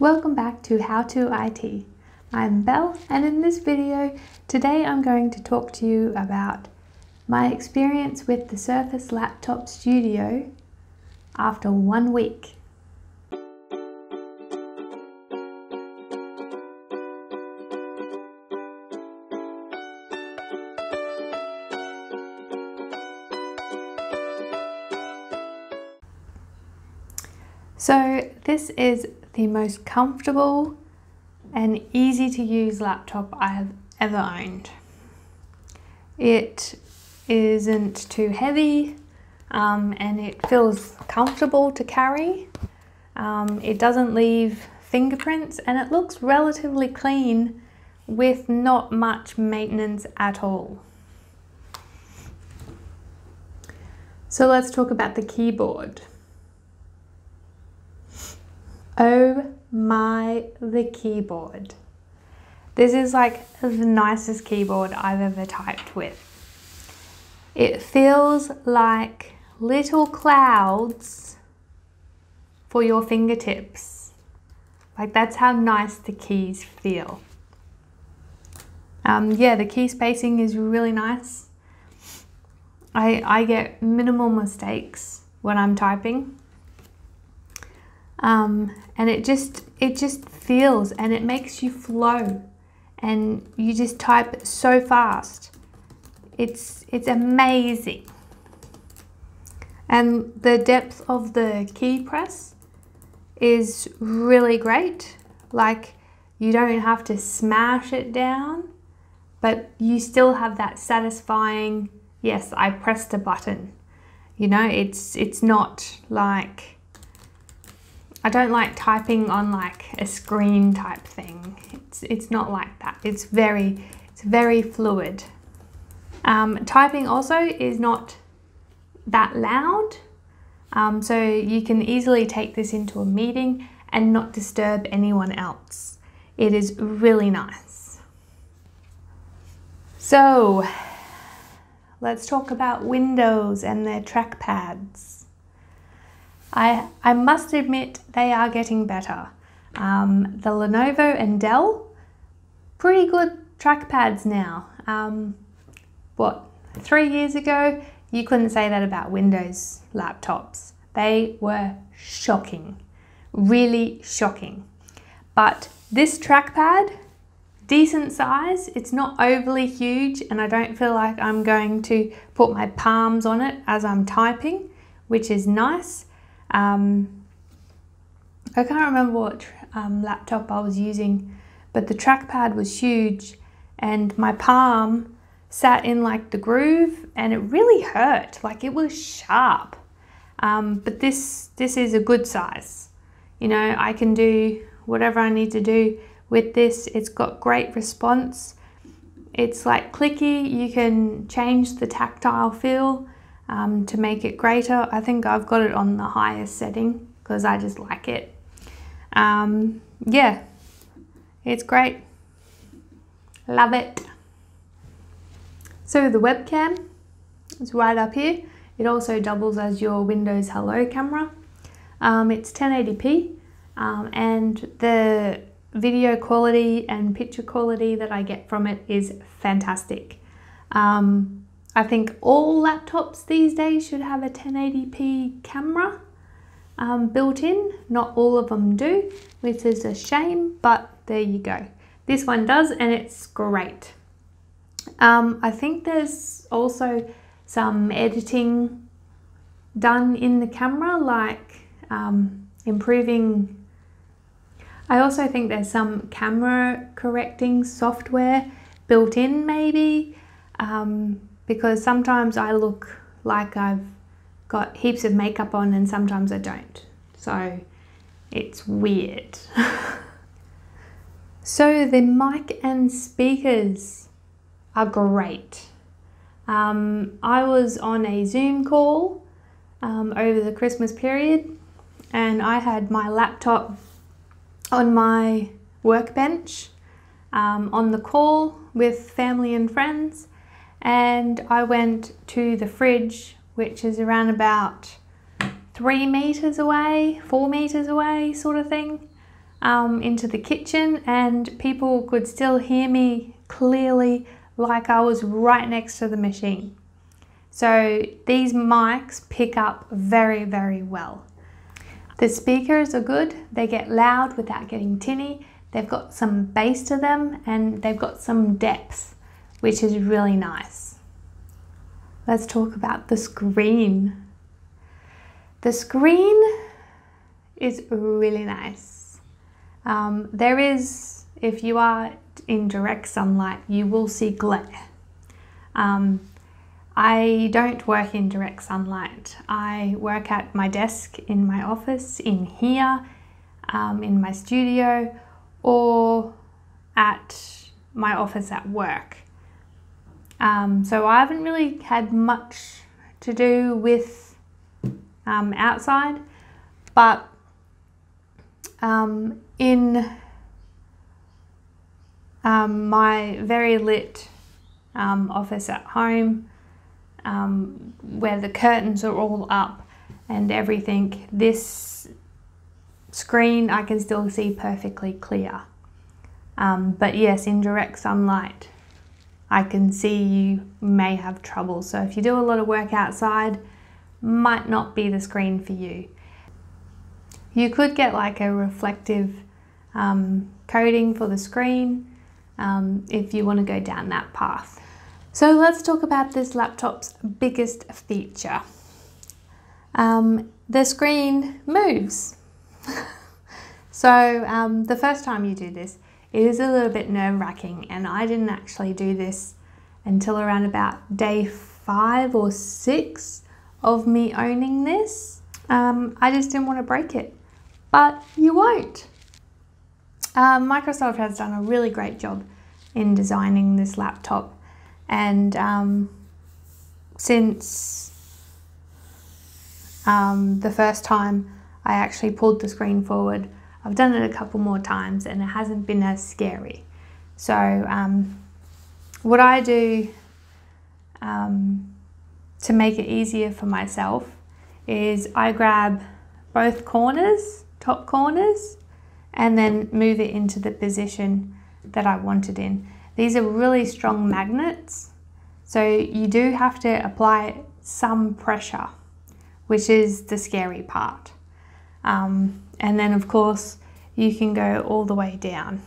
Welcome back to How to IT. I'm Belle, and in this video today I'm going to talk to you about my experience with the Surface Laptop Studio after 1 week. So this is the most comfortable and easy to use laptop I have ever owned. It isn't too heavy and it feels comfortable to carry. It doesn't leave fingerprints and it looks relatively clean with not much maintenance at all. So let's talk about the keyboard. Oh my, the keyboard. This is like the nicest keyboard I've ever typed with. It feels like little clouds for your fingertips. Like that's how nice the keys feel. Yeah, the key spacing is really nice. I get minimal mistakes when I'm typing. And it just feels and it makes you flow and you just type so fast. It's amazing. And the depth of the key press is really great. Like you don't have to smash it down, but you still have that satisfying, yes, I pressed a button. You know, it's not like, I don't like typing on like a screen type thing. It's not like that. It's very fluid. Typing also is not that loud. So you can easily take this into a meeting and not disturb anyone else. It is really nice. So let's talk about Windows and their trackpads. I must admit they are getting better. The Lenovo and Dell, pretty good trackpads now. 3 years ago, you couldn't say that about Windows laptops. They were shocking, really shocking. But this trackpad, decent size, it's not overly huge and I don't feel like I'm going to put my palms on it as I'm typing, which is nice. I can't remember what laptop I was using, but the trackpad was huge and my palm sat in like the groove and it really hurt, like it was sharp. But this is a good size. You know, I can do whatever I need to do with this. It's got great response. It's like clicky, you can change the tactile feel to make it greater. I think I've got it on the highest setting because I just like it. Yeah, it's great. Love it. So the webcam is right up here. It also doubles as your Windows Hello camera. It's 1080p and the video quality and picture quality that I get from it is fantastic. I think all laptops these days should have a 1080p camera built in. Not all of them do, which is a shame, but there you go. This one does and it's great. I think there's also some editing done in the camera, like improving. I also think there's some camera correcting software built in maybe. Because sometimes I look like I've got heaps of makeup on and sometimes I don't. So it's weird. So the mic and speakers are great. I was on a Zoom call over the Christmas period and I had my laptop on my workbench on the call with family and friends. And I went to the fridge, which is around about 3 meters away, 4 meters away sort of thing. into the kitchen, and people could still hear me clearly, like I was right next to the machine. So these mics pick up very, very well. The speakers are good. They get loud without getting tinny. They've got some bass to them, and they've got some depth, which is really nice. Let's talk about the screen. The screen is really nice. There is, if you are in direct sunlight, you will see glare. I don't work in direct sunlight. I work at my desk in my office, in here, in my studio, or at my office at work. So I haven't really had much to do with outside, but in my very lit office at home, where the curtains are all up and everything, this screen I can still see perfectly clear. But yes, in direct sunlight, I can see you may have trouble. So if you do a lot of work outside, might not be the screen for you. You could get like a reflective coating for the screen if you want to go down that path. So let's talk about this laptop's biggest feature. The screen moves. So the first time you do this, it is a little bit nerve-wracking, and I didn't actually do this until around about day 5 or 6 of me owning this. I just didn't want to break it, but you won't. Microsoft has done a really great job in designing this laptop, and since the first time I actually pulled the screen forward, I've done it a couple more times and it hasn't been as scary. So what I do to make it easier for myself is I grab both corners, top corners, and then move it into the position that I want it in. These are really strong magnets, so you do have to apply some pressure, which is the scary part. And then of course you can go all the way down.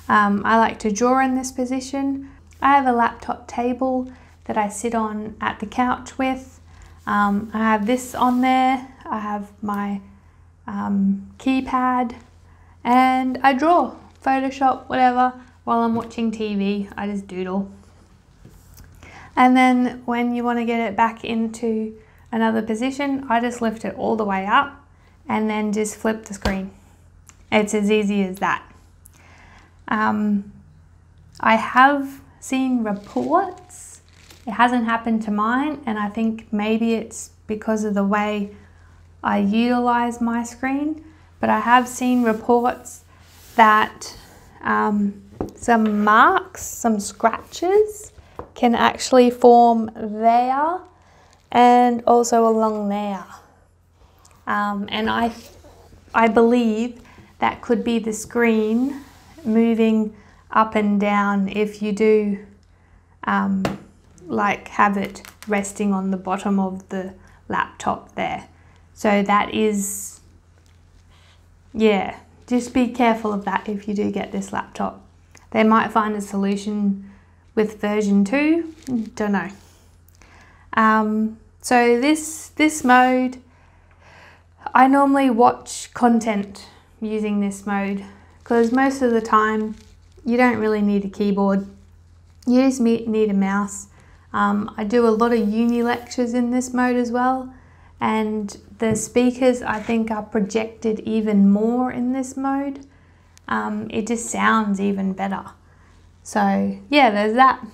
I like to draw in this position. I have a laptop table that I sit on at the couch with. I have this on there. I have my keypad, and I draw, Photoshop, whatever, while I'm watching TV. I just doodle. And then when you want to get it back into another position, I just lift it all the way up and then just flip the screen. It's as easy as that. I have seen reports. It hasn't happened to mine, and I think maybe it's because of the way I utilize my screen, but I have seen reports that some marks, some scratches can actually form there and also along there. And I believe that could be the screen moving up and down if you do like have it resting on the bottom of the laptop there. So that is, yeah, just be careful of that if you do get this laptop. They might find a solution with version 2, don't know. So this mode, I normally watch content using this mode because most of the time you don't really need a keyboard. You just need a mouse. I do a lot of uni lectures in this mode as well, and the speakers I think are projected even more in this mode. It just sounds even better. So yeah, there's that.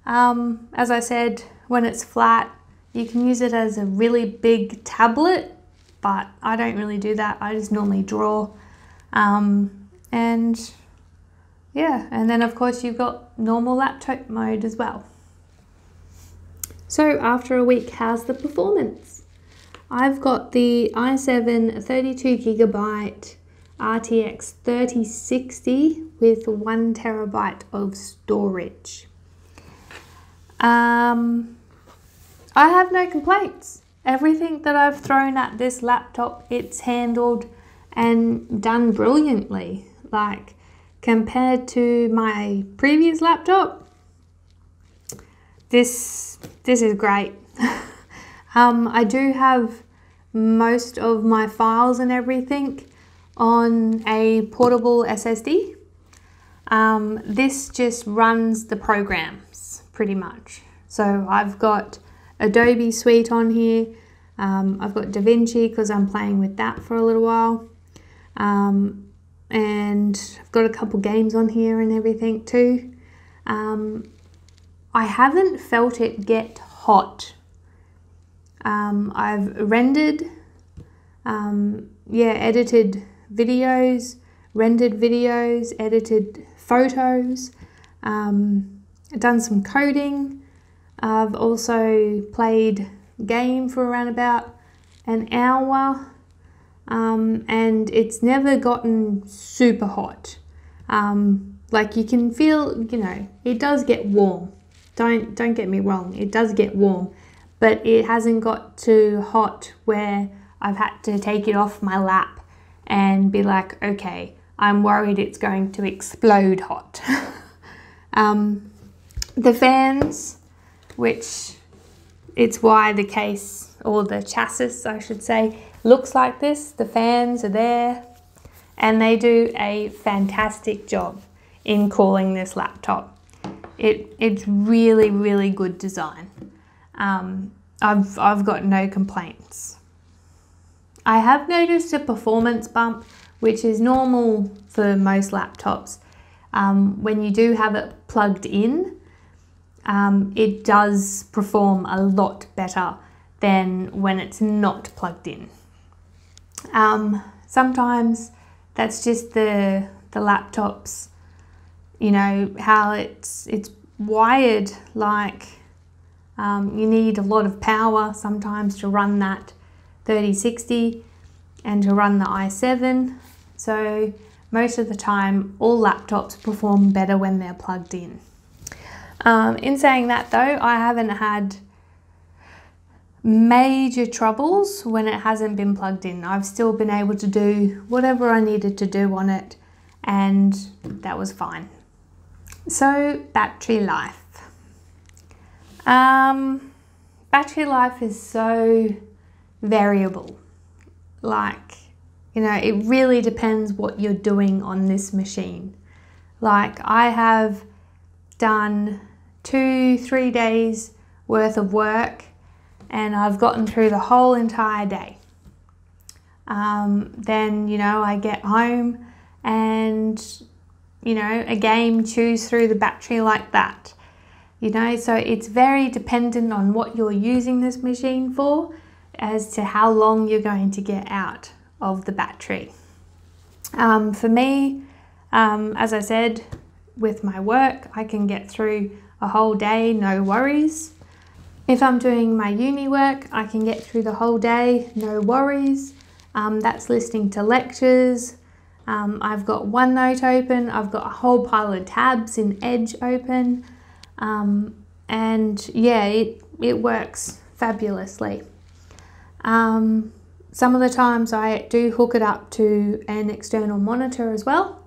As I said, when it's flat, you can use it as a really big tablet, but I don't really do that. I just normally draw. And yeah, and then of course you've got normal laptop mode as well. So after a week, how's the performance? I've got the i7 32GB RTX 3060 with 1 terabyte of storage. I have no complaints. Everything that I've thrown at this laptop, it's handled and done brilliantly. Like, compared to my previous laptop, this is great. I do have most of my files and everything on a portable SSD. This just runs the programs pretty much. So I've got Adobe Suite on here. I've got DaVinci because I'm playing with that for a little while. And I've got a couple games on here and everything too. I haven't felt it get hot. I've rendered, edited videos, rendered videos, edited photos, done some coding. I've also played game for around about an hour, and it's never gotten super hot. Like, you can feel, you know, it does get warm. Don't get me wrong, it does get warm, but it hasn't got too hot where I've had to take it off my lap and be like, okay, I'm worried it's going to explode hot. The fans, which it's why the case, or the chassis I should say, looks like this. The fans are there and they do a fantastic job in cooling this laptop. It's really, really good design. I've got no complaints. I have noticed a performance bump, which is normal for most laptops. When you do have it plugged in, it does perform a lot better than when it's not plugged in. Sometimes that's just the laptop's, you know, how it's wired. Like, you need a lot of power sometimes to run that 3060 and to run the i7. So most of the time, all laptops perform better when they're plugged in. In saying that though, I haven't had major troubles when it hasn't been plugged in. I've still been able to do whatever I needed to do on it, and that was fine. So, battery life. Battery life is so variable. Like, you know, it really depends what you're doing on this machine. Like, I have done 2-3 days worth of work and I've gotten through the whole entire day. Then, you know, I get home and, you know, a game chews through the battery like that. You know, so it's very dependent on what you're using this machine for as to how long you're going to get out of the battery. For me, as I said, with my work, I can get through a whole day, no worries. If I'm doing my uni work, I can get through the whole day, no worries. That's listening to lectures. I've got OneNote open. I've got a whole pile of tabs in Edge open. And yeah, it works fabulously. Some of the times I do hook it up to an external monitor as well,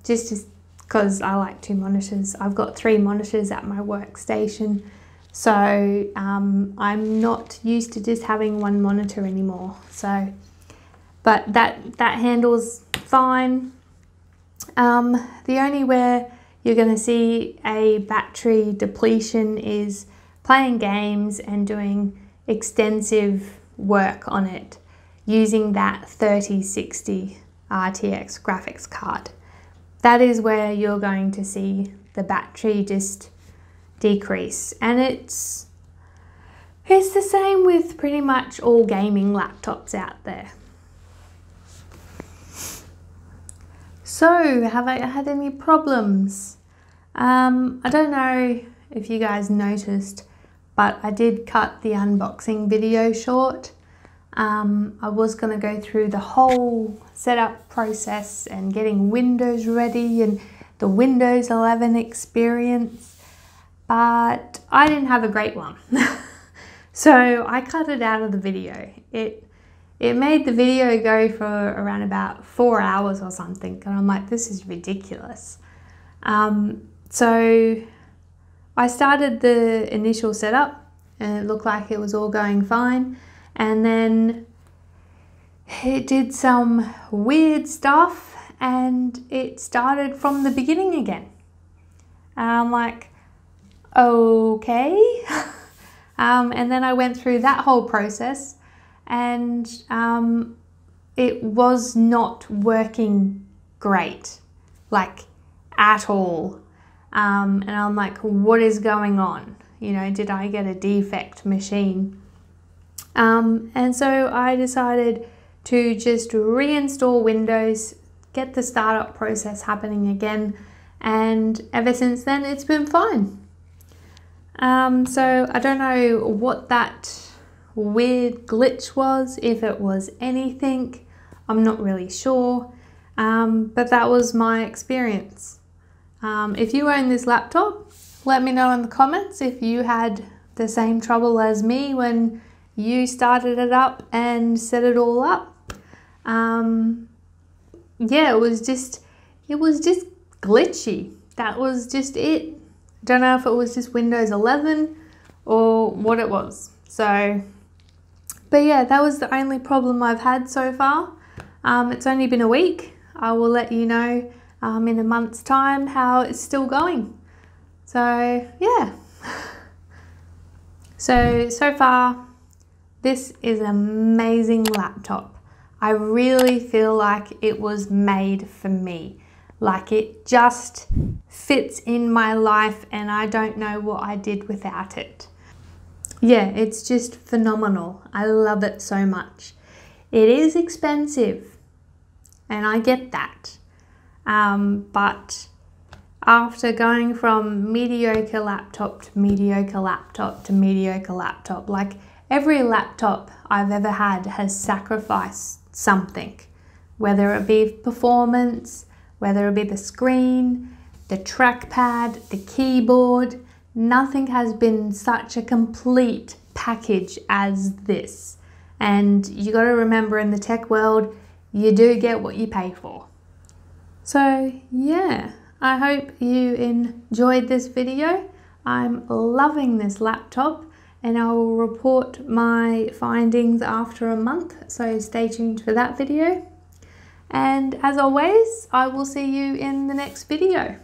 just because I like 2 monitors. I've got 3 monitors at my workstation, so I'm not used to just having 1 monitor anymore. So, but that handles fine. The only where you're going to see a battery depletion is playing games and doing extensive work on it using that 3060 RTX graphics card. That is where you're going to see the battery just decrease, and it's the same with pretty much all gaming laptops out there. So, have I had any problems? I don't know if you guys noticed, but I did cut the unboxing video short. I was going to go through the whole setup process and getting Windows ready and the Windows 11 experience, but I didn't have a great one. So I cut it out of the video. It made the video go for around about 4 hours or something, and I'm like, this is ridiculous. So I started the initial setup and it looked like it was all going fine, and then it did some weird stuff and it started from the beginning again. And I'm like, okay. And then I went through that whole process, and it was not working great, like at all. And I'm like, what is going on? You know, did I get a defect machine? And so I decided to just reinstall Windows, get the startup process happening again, and ever since then it's been fine. So I don't know what that weird glitch was, if it was anything, I'm not really sure, but that was my experience. If you own this laptop, let me know in the comments if you had the same trouble as me when you started it up and set it all up. Yeah, it was just glitchy. That was just it. Don't know if it was just Windows 11 or what it was. So, but yeah, that was the only problem I've had so far. It's only been a week. I will let you know in a month's time how it's still going. So yeah. So far, this is an amazing laptop. I really feel like it was made for me. Like it just fits in my life and I don't know what I did without it. Yeah, it's just phenomenal. I love it so much. It is expensive and I get that. But after going from mediocre laptop to mediocre laptop to mediocre laptop, like every laptop I've ever had has sacrificed something, whether it be performance, whether it be the screen, the trackpad, the keyboard. Nothing has been such a complete package as this. And you got to remember, in the tech world, you do get what you pay for. So yeah, I hope you enjoyed this video. I'm loving this laptop and I will report my findings after a month, so stay tuned for that video. And as always, I will see you in the next video.